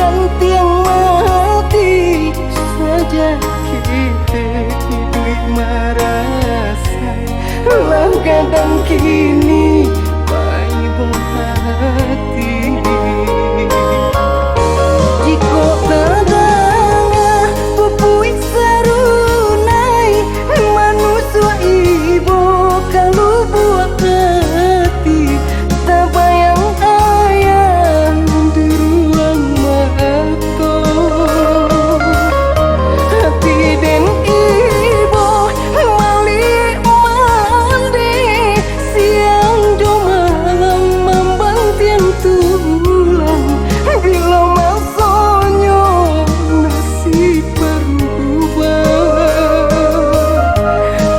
rantiang mati saja kita hidup merasa lah kadang kini baik hati jika tadanga pupui sarunai manusia ibu kalau buat hati tak bayang ayam di ruang mata hati dan ibu mali mandi siang do malam membantian tulang bila masanya nasib berubah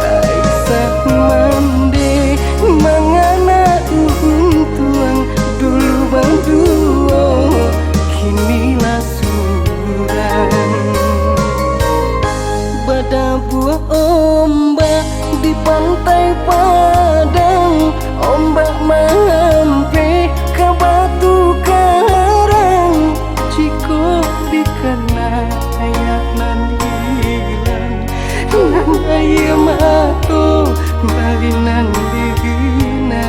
Aisyah mandi mangana untuang dulu bang duo kinilah suram pada buah ombak di pantai Padang ombak mampir ke batu karang jika dikena ayak nan hilang nan ayam aku bali nan dibina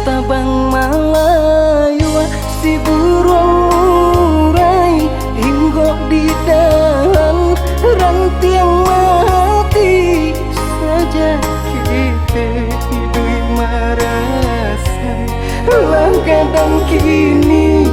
Tabang Malayu si burung murai hinggok di dahan rantiang mati saja kita hidup merasa lah kadang kini